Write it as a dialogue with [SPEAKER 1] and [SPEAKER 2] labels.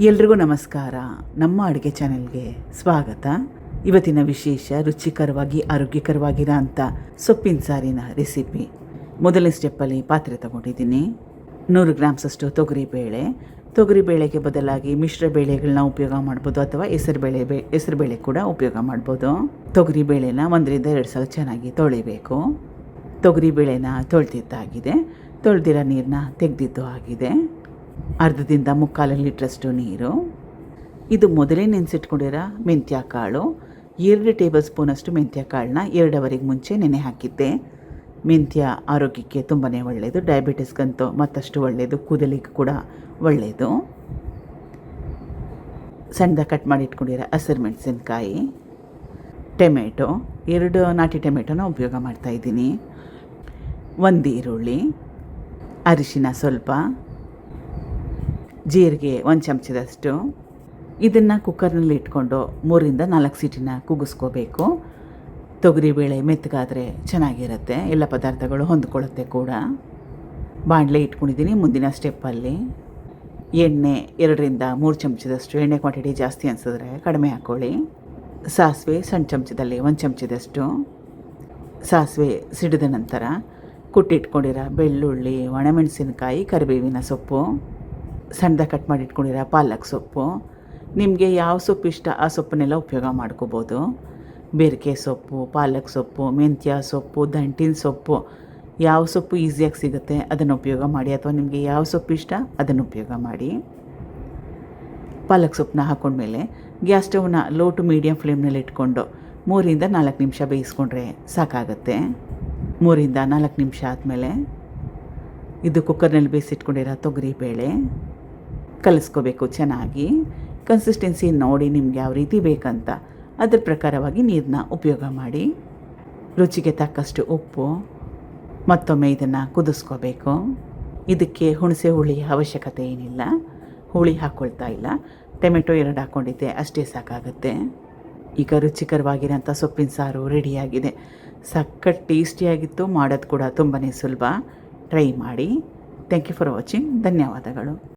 [SPEAKER 1] ಎಲ್ರಿಗೂ ನಮಸ್ಕಾರ. ನಮ್ಮ ಅಡುಗೆ ಚಾನೆಲ್ಗೆ ಸ್ವಾಗತ. ಇವತ್ತಿನ ವಿಶೇಷ ರುಚಿಕರವಾಗಿ ಆರೋಗ್ಯಕರವಾಗಿರೋ ಅಂಥ ಸೊಪ್ಪಿನ ಸಾರಿನ ರೆಸಿಪಿ. ಮೊದಲನೇ ಸ್ಟೆಪ್ಪಲ್ಲಿ ಪಾತ್ರೆ ತೊಗೊಂಡಿದ್ದೀನಿ. 100 ಗ್ರಾಮ್ಸಷ್ಟು ತೊಗರಿಬೇಳೆಗೆ ಬದಲಾಗಿ ಮಿಶ್ರ ಬೇಳೆಗಳನ್ನ ಉಪಯೋಗ ಮಾಡ್ಬೋದು, ಅಥವಾ ಹೆಸರುಬೇಳೆ ಕೂಡ ಉಪಯೋಗ ಮಾಡ್ಬೋದು. ತೊಗರಿಬೇಳೆನ 1-2 ಸಲ ಚೆನ್ನಾಗಿ ತೊಳಿಬೇಕು. ತೊಗರಿಬೇಳೆನ ತೊಳೆದಿದ್ದಾಗಿದೆ, ತೊಳೆದಿರೋ ನೀರನ್ನ ತೆಗೆದಿದ್ದು ಆಗಿದೆ. ಅರ್ಧದಿಂದ 3/4 ಲೀಟ್ರಷ್ಟು ನೀರು. ಇದು ಮೊದಲೇ ನೆನೆಸಿಟ್ಕೊಂಡಿರೋ ಮೆಂತ್ಯ ಕಾಳು. 2 ಟೇಬಲ್ ಸ್ಪೂನಷ್ಟು ಮೆಂತ್ಯ ಕಾಳನ್ನ 2 ಅವರಿಗೆ ಮುಂಚೆ ನೆನೆ ಹಾಕಿದ್ದೆ. ಮೆಂತ್ಯ ಆರೋಗ್ಯಕ್ಕೆ ತುಂಬಾ ಒಳ್ಳೆಯದು, ಡಯಾಬಿಟಿಸ್ಗಂತೂ ಮತ್ತಷ್ಟು ಒಳ್ಳೆಯದು, ಕೂದಲಿಗೆ ಕೂಡ ಒಳ್ಳೆಯದು. ಸಣ್ಣದಾಗಿ ಕಟ್ ಮಾಡಿ ಇಟ್ಕೊಂಡಿರೋ ಹಸಿರು ಮೆಣಸಿನ್ಕಾಯಿ, ಟೊಮೆಟೊ, 2 ನಾಟಿ ಟೊಮೆಟೊನ ಉಪಯೋಗ ಮಾಡ್ತಾಯಿದ್ದೀನಿ. 1 ಈರುಳ್ಳಿ, ಅರಿಶಿನ ಸ್ವಲ್ಪ, ಜೀರಿಗೆ 1 ಚಮಚದಷ್ಟು. ಇದನ್ನು ಕುಕ್ಕರ್ನಲ್ಲಿ ಇಟ್ಕೊಂಡು 3-4 ಸೀಟಿನ ಕೂಗಿಸ್ಕೋಬೇಕು. ತೊಗರಿಬೇಳೆ ಮೆತ್ತಗಾದರೆ ಚೆನ್ನಾಗಿರುತ್ತೆ, ಎಲ್ಲ ಪದಾರ್ಥಗಳು ಹೊಂದ್ಕೊಳ್ಳುತ್ತೆ ಕೂಡ. ಬಾಣಲೆ ಇಟ್ಕೊಂಡಿದ್ದೀನಿ. ಮುಂದಿನ ಸ್ಟೆಪ್ಪಲ್ಲಿ ಎಣ್ಣೆ 2-3 ಚಮಚದಷ್ಟು. ಎಣ್ಣೆ ಕ್ವಾಂಟಿಟಿ ಜಾಸ್ತಿ ಅನಿಸಿದ್ರೆ ಕಡಿಮೆ ಹಾಕ್ಕೊಳ್ಳಿ. ಸಾಸಿವೆ ಸಣ್ಣ ಚಮಚದಲ್ಲಿ 1 ಚಮಚದಷ್ಟು. ಸಾಸಿವೆ ಸಿಡಿದ ನಂತರ ಕುಟ್ಟಿಟ್ಕೊಂಡಿರೋ ಬೆಳ್ಳುಳ್ಳಿ, ಒಣಮೆಣಸಿನಕಾಯಿ, ಕರಿಬೇವಿನ ಸೊಪ್ಪು, ಸಣ್ಣದಾಗಿ ಕಟ್ ಮಾಡಿ ಇಟ್ಕೊಂಡಿರೋ ಪಾಲಕ್ ಸೊಪ್ಪು. ನಿಮಗೆ ಯಾವ ಸೊಪ್ಪು ಇಷ್ಟ ಆ ಸೊಪ್ಪನ್ನೆಲ್ಲ ಉಪಯೋಗ ಮಾಡ್ಕೋಬೋದು. ಬೇರಿಕೆ ಸೊಪ್ಪು, ಪಾಲಕ್ ಸೊಪ್ಪು, ಮೆಂತ್ಯ ಸೊಪ್ಪು, ದಂಟಿನ ಸೊಪ್ಪು, ಯಾವ ಸೊಪ್ಪು ಈಸಿಯಾಗಿ ಸಿಗುತ್ತೆ ಅದನ್ನು ಉಪಯೋಗ ಮಾಡಿ, ಅಥವಾ ನಿಮಗೆ ಯಾವ ಸೊಪ್ಪು ಇಷ್ಟ ಅದನ್ನು ಉಪಯೋಗ ಮಾಡಿ. ಪಾಲಕ್ ಸೊಪ್ಪನ್ನ ಹಾಕ್ಕೊಂಡ್ಮೇಲೆ ಗ್ಯಾಸ್ ಸ್ಟವ್ನ ಲೋ ಟು ಮೀಡಿಯಮ್ ಫ್ಲೇಮ್ನಲ್ಲಿ ಇಟ್ಕೊಂಡು 3-4 ನಿಮಿಷ ಬೇಯಿಸ್ಕೊಂಡ್ರೆ ಸಾಕಾಗುತ್ತೆ. 3-4 ನಿಮಿಷ ಆದಮೇಲೆ ಇದು ಕುಕ್ಕರ್ನಲ್ಲಿ ಬೇಯಿಸಿಟ್ಕೊಂಡಿರೋ ತೊಗರಿಬೇಳೆ ಕಲಿಸ್ಕೋಬೇಕು ಚೆನ್ನಾಗಿ. ಕನ್ಸಿಸ್ಟೆನ್ಸಿ ನೋಡಿ ನಿಮ್ಗೆ ಯಾವ ರೀತಿ ಬೇಕಂತ ಅದ್ರ ಪ್ರಕಾರವಾಗಿ ನೀರನ್ನ ಉಪಯೋಗ ಮಾಡಿ. ರುಚಿಗೆ ತಕ್ಕಷ್ಟು ಉಪ್ಪು. ಮತ್ತೊಮ್ಮೆ ಇದನ್ನು ಕುದಿಸ್ಕೋಬೇಕು. ಇದಕ್ಕೆ ಹುಣಸೆ ಹುಳಿ ಅವಶ್ಯಕತೆ ಏನಿಲ್ಲ, ಹುಳಿ ಹಾಕ್ಕೊಳ್ತಾ ಇಲ್ಲ. ಟೊಮೆಟೊ 2 ಹಾಕ್ಕೊಂಡಿದ್ದೆ, ಅಷ್ಟೇ ಸಾಕಾಗುತ್ತೆ. ಈಗ ರುಚಿಕರವಾಗಿರೋಂಥ ಸೊಪ್ಪಿನ ಸಾರು ರೆಡಿಯಾಗಿದೆ. ಸಖತ್ ಟೇಸ್ಟಿಯಾಗಿತ್ತು, ಮಾಡೋದು ಕೂಡ ತುಂಬಾ ಸುಲಭ. ಟ್ರೈ ಮಾಡಿ. Thank you for watching. ಧನ್ಯವಾದಗಳು.